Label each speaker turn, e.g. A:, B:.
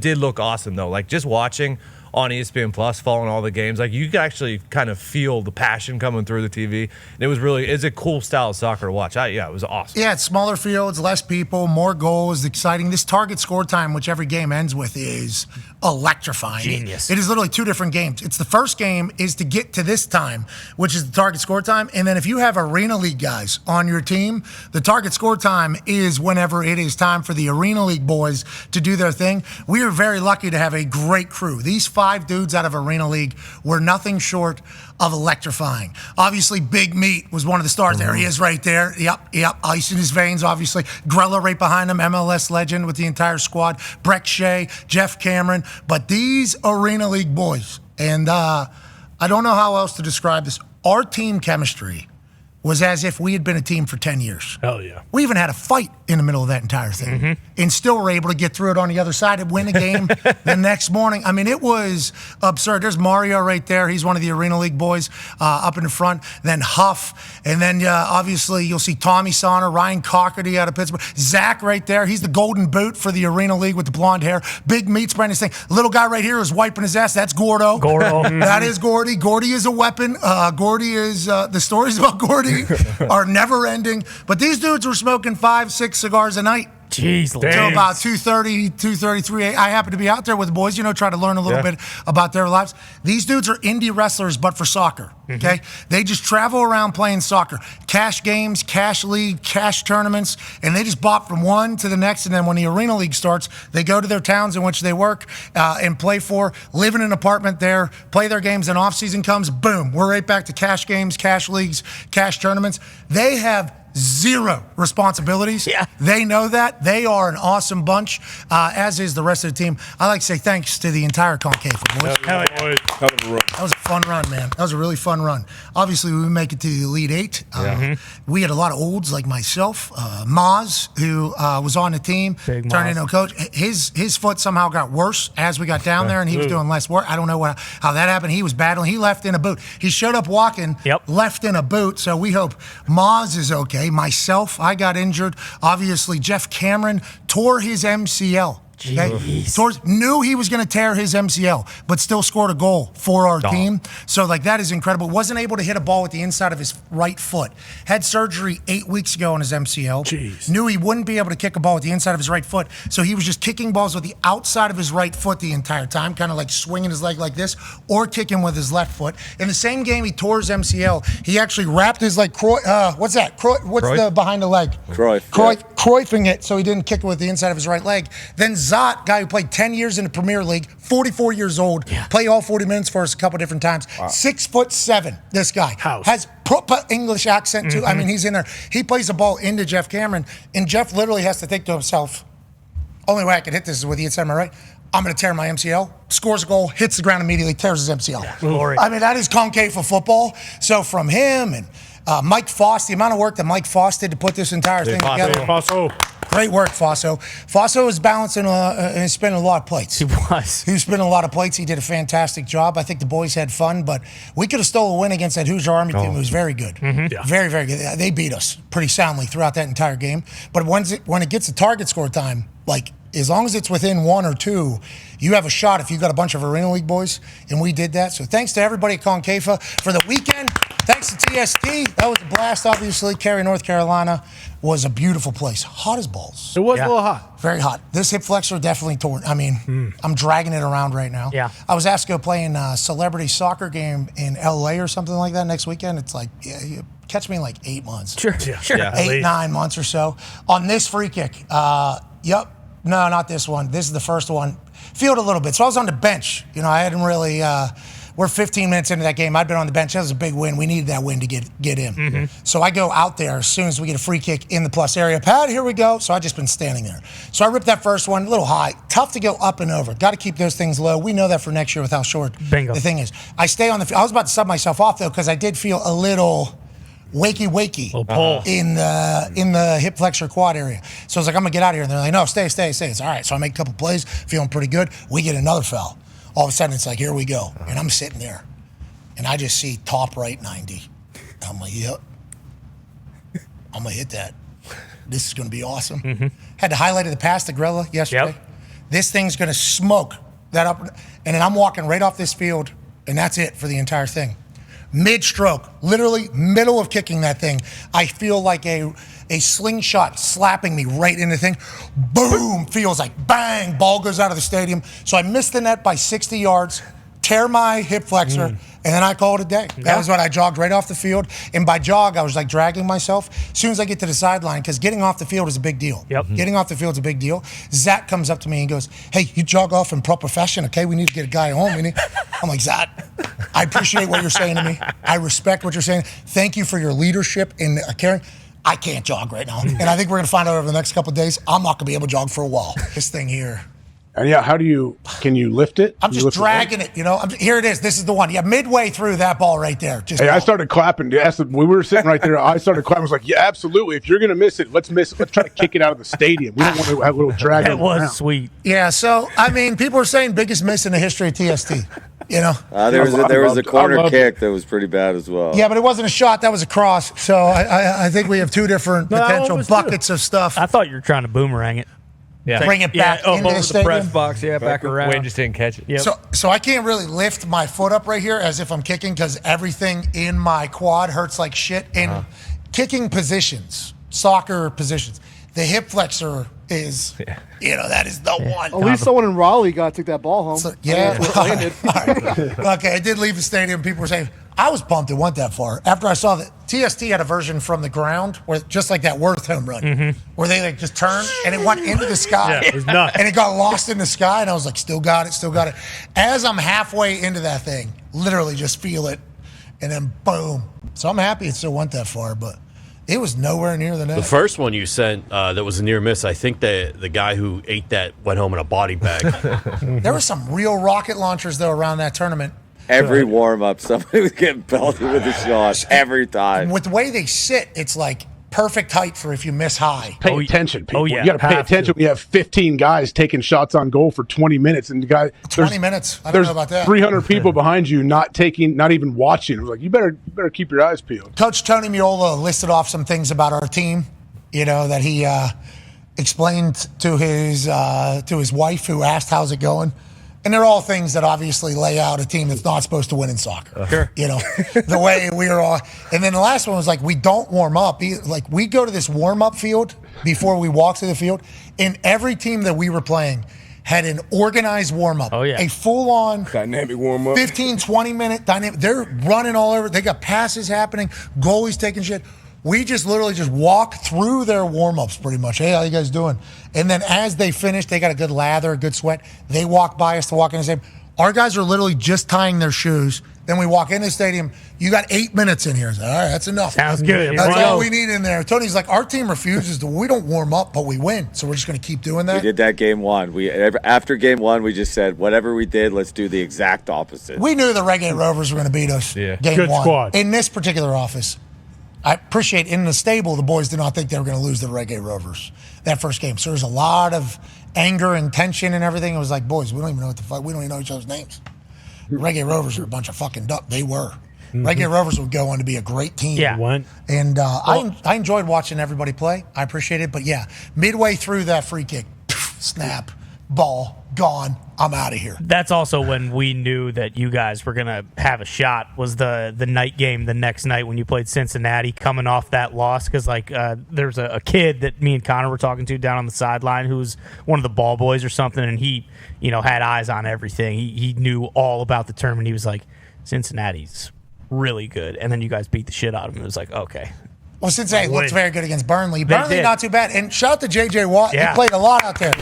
A: did look awesome, though. Like, just watching on ESPN Plus, following all the games, like, you could actually kind of feel the passion coming through the TV. And it's a cool style of soccer to watch. It was awesome.
B: Yeah, it's smaller fields, less people, more goals, exciting. This target score time, which every game ends with, is electrifying.
C: Genius.
B: It is literally two different games. It's the first game is to get to this time, which is the target score time. And then if you have Arena League guys on your team, the target score time is whenever it is time for the Arena League boys to do their thing. We are very lucky to have a great crew. These 5 dudes out of Arena League were nothing short of electrifying. Obviously, Big Meat was one of the stars. There he is right there. Yep. Ice in his veins, obviously. Grella right behind him, MLS legend with the entire squad. Breck Shea, Jeff Cameron. But these Arena League boys, and I don't know how else to describe this, our team chemistry was as if we had been a team for 10 years.
C: Hell yeah.
B: We even had a fight in the middle of that entire thing. And still were able to get through it on the other side and win a game the next morning. I mean, it was absurd. There's Mario right there. He's one of the Arena League boys up in the front. Then Huff. And then obviously you'll see Tommy Sonner, Ryan Cockerty out of Pittsburgh. Zach right there. He's the golden boot for the Arena League with the blonde hair. Big Meat's brand new thing. Little guy right here is wiping his ass. That's Gordo. That is Gordy. Gordy is a weapon. Gordy is, the stories about Gordy are never ending. But these dudes were smoking 5-6 cigars a night.
C: Jeez,
B: Till about 2:30, 2:33. I happen to be out there with the boys, try to learn a little bit about their lives. These dudes are indie wrestlers, but for soccer, okay? They just travel around playing soccer. Cash games, cash league, cash tournaments, and they just bop from one to the next, and then when the Arena League starts, they go to their towns in which they work and play for, live in an apartment there, play their games, and off-season comes, boom, we're right back to cash games, cash leagues, cash tournaments. They have zero responsibilities. Yeah. They know that. They are an awesome bunch, as is the rest of the team. I like to say thanks to the entire Concave boys. That was a fun run, man. That was a really fun run. Obviously, we make it to the Elite 8. We had a lot of olds like myself. Maz, who was on the team, turned into a coach. His foot somehow got worse as we got down there, and he was doing less work. I don't know how that happened. He was battling. He left in a boot. He showed up walking, left in a boot, so we hope Maz is okay. Myself, I got injured. Obviously, Jeff Cameron tore his MCL. Okay? Knew he was going to tear his MCL, but still scored a goal for our team. So, that is incredible. Wasn't able to hit a ball with the inside of his right foot. Had surgery 8 weeks ago on his MCL. Knew he wouldn't be able to kick a ball with the inside of his right foot. So he was just kicking balls with the outside of his right foot the entire time, kind of like swinging his leg like this, or kicking with his left foot. In the same game he tore his MCL, he actually wrapped his what's that? What's the behind the leg? Cruyffing it so he didn't kick it with the inside of his right leg. Then Zot, guy who played 10 years in the Premier League, 44 years old, played all 40 minutes for us a couple different times. 6'7", this guy. Has proper English accent too. I mean, he's in there. He plays the ball into Jeff Cameron, and Jeff literally has to think to himself, only way I can hit this is with the inside of my right. I'm going to tear my MCL. Scores a goal, hits the ground immediately, tears his MCL. I mean, that is concave for football. So from him and Mike Foss, the amount of work that Mike Foss did to put this entire thing together. Great work, Fosso. Fosso is balancing and spinning a lot of plates. He was spinning a lot of plates. He did a fantastic job. I think the boys had fun, but we could have stole a win against that Hoosier Army team. It was very good. Very, very good. They beat us pretty soundly throughout that entire game. But when it gets to target score time, as long as it's within 1 or 2, you have a shot if you got a bunch of Arena League boys, and we did that. So thanks to everybody at Concave for the weekend. Thanks to TST. That was a blast, obviously. Cary, North Carolina was a beautiful place. Hot as balls.
C: It was a little hot.
B: Very hot. This hip flexor definitely torn. I mean, I'm dragging it around right now. Yeah. I was asked to go play in a celebrity soccer game in L.A. or something like that next weekend. It's you catch me in 8 months. Sure. 8, 9 months or so. On this free kick, no, not this one. This is the first one. Field a little bit. So I was on the bench. I hadn't really we're 15 minutes into that game. I'd been on the bench. That was a big win. We needed that win to get in. So I go out there as soon as we get a free kick in the plus area. Pat, here we go. So I just been standing there. So I ripped that first one, a little high. Tough to go up and over. Got to keep those things low. We know that for next year with how short the thing is. I stay on the field. I was about to sub myself off, though, because I did feel a little wakey in the hip flexor quad area. So I was like, I'm gonna get out of here. And they're like, no, stay. It's all right. So I make a couple plays, feeling pretty good. We get another foul. All of a sudden, it's like, here we go. And I'm sitting there, and I just see top right 90. I'm like, yep. I'm gonna hit that. This is gonna be awesome. Had the highlight of the pass to Grella yesterday. this thing's going to smoke that up. And then I'm walking right off this field, and that's it for the entire thing. Mid-stroke, literally middle of kicking that thing, I feel like a slingshot slapping me right in the thing. Boom! Feels like bang! Ball goes out of the stadium. So I missed the net by 60 yards, tear my hip flexor, and then I call it a day. That was when I jogged right off the field. And by jog, I was like dragging myself. As soon as I get to the sideline, because getting off the field is a big deal. Getting off the field is a big deal. Zach comes up to me and goes, "Hey, you jog off in proper fashion, okay? We need to get a guy home." I'm like, "Zach, I appreciate what you're saying to me. I respect what you're saying. Thank you for your leadership in caring. I can't jog right now." And I think we're going to find out over the next couple of days, I'm not going to be able to jog for a while. This thing here.
C: And can you lift it?
B: I'm just dragging it, here it is. This is the one. Yeah, midway through that ball right there.
C: I started clapping. We were sitting right there. I started clapping. I was like, yeah, absolutely. If you're going to miss it, let's try to kick it out of the stadium. We don't want to have a little drag.
D: That was sweet.
B: Yeah, so, people are saying biggest miss in the history of TST.
E: There was a corner kick that was pretty bad as well.
B: Yeah, but it wasn't a shot. That was a cross. So I think we have two different potential buckets of stuff.
D: I thought you were trying to boomerang it.
A: Yeah.
B: Bring it back into the stadium.
D: Press box, back around.
A: Wayne just didn't catch it.
D: Yep.
B: So I can't really lift my foot up right here as if I'm kicking because everything in my quad hurts like shit. In kicking positions, soccer positions, the hip flexor is, that is the one.
F: At least someone in Raleigh took that ball home.
B: So, yeah. Okay, I did leave the stadium. People were saying, I was pumped it went that far. After I saw that TST had a version from the ground where just like that Worth home run, where they just turned and it went into the sky.
D: Yeah, it was nuts.
B: And it got lost in the sky, and I was like, still got it. As I'm halfway into that thing, literally just feel it, and then boom. So I'm happy it still went that far, but it was nowhere near the net.
G: The first one you sent that was a near miss, I think the guy who ate that went home in a body bag.
B: There were some real rocket launchers, though, around that tournament.
E: Every warm-up, somebody was getting belted with a shot every time.
B: With the way they sit, it's like perfect height for if you miss high.
C: Pay attention, people.
D: yeah.
C: You got to pay attention when you have 15 guys taking shots on goal for 20 minutes. And the guy,
B: 20 minutes? I don't know about that.
C: 300 people behind you not even watching. It was like, you better keep your eyes peeled.
B: Coach Tony Miola listed off some things about our team, that he explained to his wife who asked, how's it going? And they're all things that obviously lay out a team that's not supposed to win in soccer.
D: Sure.
B: The way we are all. And then the last one was like, we don't warm up. Like, we go to this warm-up field before we walk to the field, and every team that we were playing had an organized warm-up.
D: Oh, yeah.
B: A full-on
H: dynamic warm-up.
B: 15, 20-minute dynamic. They're running all over. They got passes happening, goalies taking shit. We just literally just walk through their warm-ups pretty much. Hey, how you guys doing? And then as they finish, they got a good lather, a good sweat. They walk by us to walk in the stadium. Our guys are literally just tying their shoes. Then we walk in the stadium. You got 8 minutes in here. All right, that's enough.
D: Sounds good.
B: That's all we need in there. Tony's like, our team refuses to. We don't warm up, but we win. So we're just going to keep doing that.
E: We did that game one. After game one, we just said, whatever we did, let's do the exact opposite.
B: We knew the Reggae Rovers were going to beat us game
D: Good
B: one.
D: Squad.
B: In this particular office. I appreciate in the stable, the boys did not think they were going to lose the Reggae Rovers that first game. So there was a lot of anger and tension and everything. It was like, boys, we don't even know what the fuck. We don't even know each other's names. The Reggae Rovers are a bunch of fucking duck. They were. Reggae Rovers would go on to be a great team.
D: Yeah.
B: And I enjoyed watching everybody play. I appreciate it. But yeah, midway through that free kick, snap, ball, gone. I'm out of here.
D: That's also when we knew that you guys were going to have a shot, was the night game the next night when you played Cincinnati, coming off that loss. Because, there's a kid that me and Connor were talking to down on the sideline who's one of the ball boys or something, and he, had eyes on everything. He knew all about the tournament. He was like, Cincinnati's really good. And then you guys beat the shit out of him. It was like, okay.
B: Well, Cincinnati looked very good against Burnley. Burnley, not too bad. And shout out to J.J. Watt.
D: Yeah.
B: He played a lot out there.